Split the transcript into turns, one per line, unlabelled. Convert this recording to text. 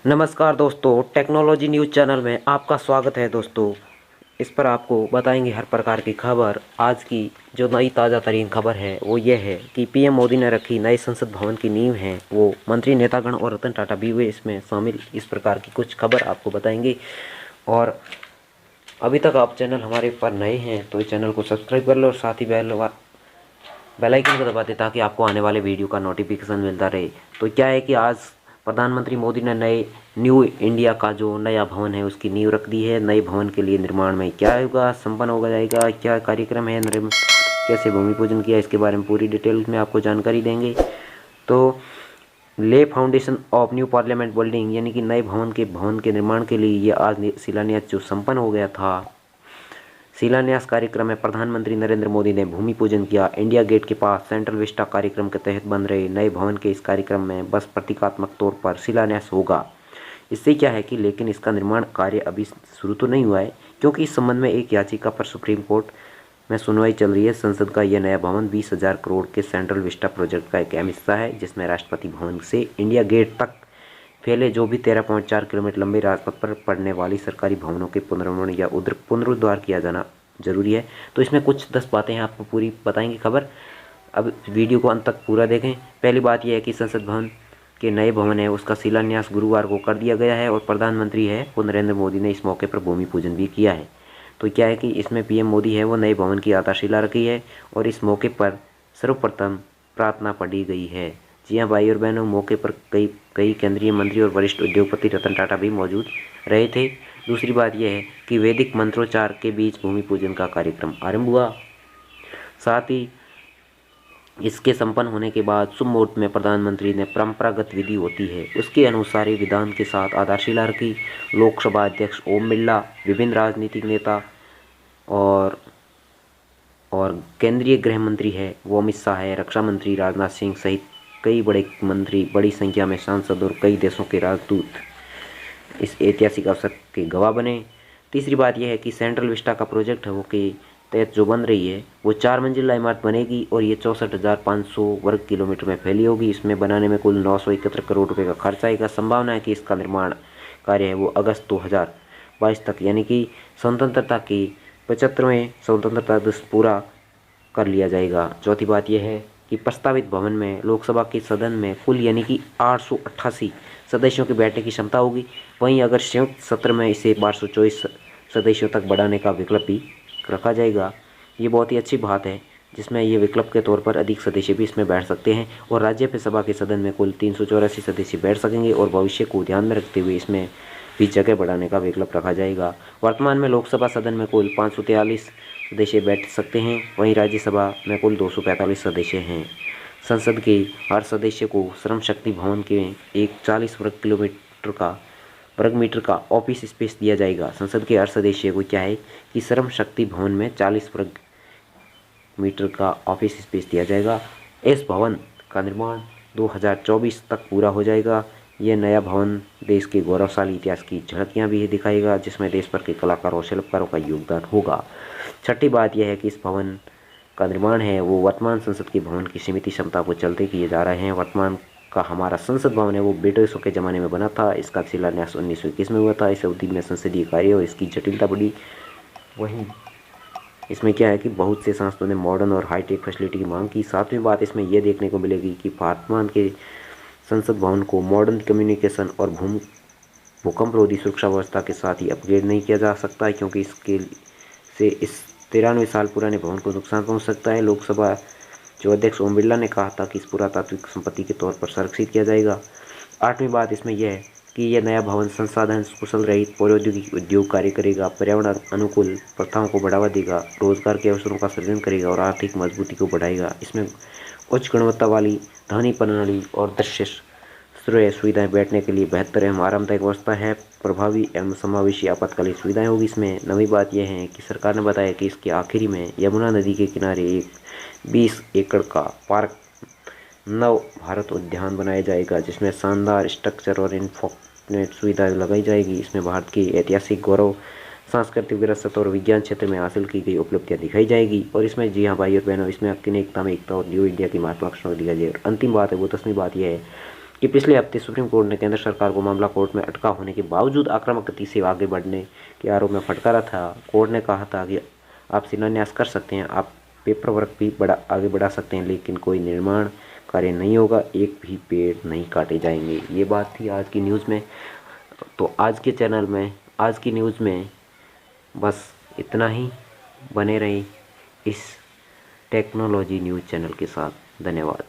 नमस्कार दोस्तों, technology news channel में आपका स्वागत है दोस्तों। इस पर आपको बताएंगे हर प्रकार की खबर। आज की जो नई ताज़ा तरीन खबर है वो ये है कि पीएम मोदी ने रखी नए संसद भवन की नींव है। वो मंत्री, नेतागण और रतन टाटा भी हुए इसमें शामिल। इस प्रकार की कुछ खबर आपको बताएंगे। और अभी तक आप चैनल हमारे पर नए हैं तो इस चैनल को सब्सक्राइब कर लो और साथ ही बेल आइकन को दबा दें ताकि आपको आने वाले वीडियो का नोटिफिकेशन मिलता रहे। तो क्या है कि आज प्रधानमंत्री मोदी ने नए न्यू इंडिया का जो नया भवन है उसकी नींव रख दी है। नए भवन के लिए निर्माण में क्या होगा, संपन्न होगा जाएगा, क्या कार्यक्रम है, कैसे भूमि पूजन किया, इसके बारे में पूरी डिटेल में आपको जानकारी देंगे। तो ले foundation of new parliament building यानी कि नए भवन के निर्माण के लिए ये आज शिलान्यास जो संपन्न हो गया था। शिलान्यास कार्यक्रम में प्रधानमंत्री नरेंद्र मोदी ने भूमि पूजन किया। इंडिया गेट के पास सेंट्रल विस्टा कार्यक्रम के तहत बन रहे नए भवन के इस कार्यक्रम में बस प्रतीकात्मक तौर पर शिलान्यास होगा। इससे क्या है कि लेकिन इसका निर्माण कार्य अभी शुरू तो नहीं हुआ है, क्योंकि इस संबंध में एक याचिका पर सुप्रीम कोर्ट में सुनवाई चल रही है। संसद का यह नया भवन 20,000 करोड़ के सेंट्रल विस्टा प्रोजेक्ट का एक अहम हिस्सा है, जिसमें राष्ट्रपति भवन से इंडिया गेट तक फैले जो भी 13.4 किलोमीटर लंबे राजपथ पर पड़ने वाली सरकारी भवनों के पुनर्निर्माण या पुनरुद्धार किया जाना जरूरी है। तो इसमें कुछ 10 बातें हैं, आपको पूरी बताएंगे खबर। अब वीडियो को अंत तक पूरा देखें। पहली बात यह है कि संसद भवन के नए भवन है उसका शिलान्यास गुरुवार को कर दिया गया है और प्रधानमंत्री है वो नरेंद्र मोदी ने इस मौके पर भूमि पूजन भी किया है। तो क्या है कि इसमें पीएम मोदी है वो नए भवन की आधारशिला रखी है और इस मौके पर सर्वप्रथम प्रार्थना पढ़ी गई है। जी हाँ भाई और बहनों, मौके पर कई केंद्रीय मंत्री और वरिष्ठ उद्योगपति रतन टाटा भी मौजूद रहे थे। दूसरी बात यह है कि वैदिक मंत्रोच्चार के बीच भूमि पूजन का कार्यक्रम आरंभ हुआ। साथ ही इसके संपन्न होने के बाद शुभ मुहूर्त में प्रधानमंत्री ने परंपरागत विधि होती है उसके अनुसार ही विधान के साथ आधारशिला रखी। लोकसभा अध्यक्ष ओम बिरला, विभिन्न राजनीतिक नेता और केंद्रीय गृह मंत्री है वो अमित शाह है, रक्षा मंत्री राजनाथ सिंह सहित कई बड़े मंत्री, बड़ी संख्या में सांसद और कई देशों के राजदूत इस ऐतिहासिक अवसर के गवाह बने। तीसरी बात यह है कि सेंट्रल विस्टा का प्रोजेक्ट है वो के तहत जो बन रही है वो 4 मंजिला इमारत बनेगी और ये 64,500 वर्ग किलोमीटर में फैली होगी। इसमें बनाने में कुल 971 करोड़ रुपए का खर्च आएगा। संभावना है कि इसका निर्माण कार्य है वो अगस्त 2022 तक यानी कि स्वतंत्रता की 75वें स्वतंत्रता दिवस पूरा कर लिया जाएगा। चौथी बात यह है कि प्रस्तावित भवन में लोकसभा के सदन में कुल यानी कि 888 सदस्यों के बैठने की क्षमता होगी। वहीं अगर संयुक्त सत्र में इसे 1224 सदस्यों तक बढ़ाने का विकल्प भी रखा जाएगा। ये बहुत ही अच्छी बात है, जिसमें ये विकल्प के तौर पर अधिक सदस्य भी इसमें बैठ सकते हैं और राज्यसभा के सदन में कुल 384 सदस्य बैठ सकेंगे और भविष्य को ध्यान में रखते हुए इसमें भी जगह बढ़ाने का विकल्प रखा जाएगा। वर्तमान में लोकसभा सदन में कुल 543 सदस्य बैठ सकते हैं, वहीं राज्यसभा में कुल 245 सदस्य हैं। संसद के हर सदस्य को श्रम शक्ति भवन के एक 40 वर्ग मीटर का ऑफिस स्पेस दिया जाएगा। संसद के हर सदस्य को क्या है कि श्रम शक्ति भवन में 40 वर्ग मीटर का ऑफिस स्पेस दिया जाएगा। इस भवन का निर्माण 2024 तक पूरा हो जाएगा। यह नया भवन देश के गौरवशाली इतिहास की झलकियाँ भी दिखाएगा, जिसमें देश भर के कलाकारों और शिल्पकारों का योगदान होगा। छठी बात यह है कि इस भवन का निर्माण है वो वर्तमान संसद के भवन की सीमित क्षमता को चलते किए जा रहे हैं। वर्तमान का हमारा संसद भवन है वो ब्रिटिशों के ज़माने में बना था। इसका शिलान्यास 1921 में हुआ था। इस अवधि में संसदीय कार्य और इसकी जटिलता बढ़ी। वहीं इसमें क्या है कि बहुत से सांसदों ने मॉडर्न और हाईटेक फैसिलिटी की मांग की। सातवीं बात इसमें यह देखने को मिलेगी कि वर्तमान के संसद भवन को मॉडर्न कम्युनिकेशन और भूकंप रोधी सुरक्षा व्यवस्था के साथ ही अपग्रेड नहीं किया जा सकता, क्योंकि इसके से इस 93 साल पुराने भवन को नुकसान पहुंच सकता है। लोकसभा जो अध्यक्ष ओम बिरला ने कहा था कि इस पुरातात्विक संपत्ति के तौर पर संरक्षित किया जाएगा। आठवीं बात इसमें यह है कि यह नया भवन संसाधन कुशल रहित प्रौद्योगिकी उद्योग कार्य करेगा, पर्यावरण अनुकूल प्रथाओं को बढ़ावा देगा, रोजगार के अवसरों का सृजन करेगा और आर्थिक मजबूती को बढ़ाएगा। इसमें उच्च गुणवत्ता वाली ध्वनि प्रणाली और दृश्य श्रेय सुविधाएं, बैठने के लिए बेहतर एवं आरामदायक व्यवस्था है, प्रभावी एवं समावेशी आपातकालीन सुविधाएं होगी इसमें। नवी बात यह है कि सरकार ने बताया कि इसके आखिरी में यमुना नदी के किनारे एक 20 एकड़ का पार्क नव भारत उद्यान बनाया जाएगा, जिसमें शानदार स्ट्रक्चर और इन्फोटेनमेंट सुविधाएं लगाई जाएगी। इसमें भारत की ऐतिहासिक गौरव, सांस्कृतिक विरासत और विज्ञान क्षेत्र में हासिल की गई उपलब्धियां दिखाई जाएगी। और इसमें जी हाँ भाई और बहनों, इसमें किन एकता में एकता और न्यू इंडिया की महत्वाकांक्षा दिखाई जाएगी। और अंतिम बात है वो 10वीं बात यह है कि पिछले हफ्ते सुप्रीम कोर्ट ने केंद्र सरकार को मामला कोर्ट में अटका होने के बावजूद आक्रामक गति से आगे बढ़ने के आरोप में फटकारा था। कोर्ट ने कहा था कि आप शिलान्यास कर सकते हैं, आप पेपर वर्क भी आगे बढ़ा सकते हैं, लेकिन कोई निर्माण कार्य नहीं होगा, एक भी पेड़ नहीं काटे जाएंगे। ये बात थी आज की न्यूज़ में। तो आज के चैनल में, आज की न्यूज़ में बस इतना ही। बने रही इस टेक्नोलॉजी न्यूज़ चैनल के साथ। धन्यवाद।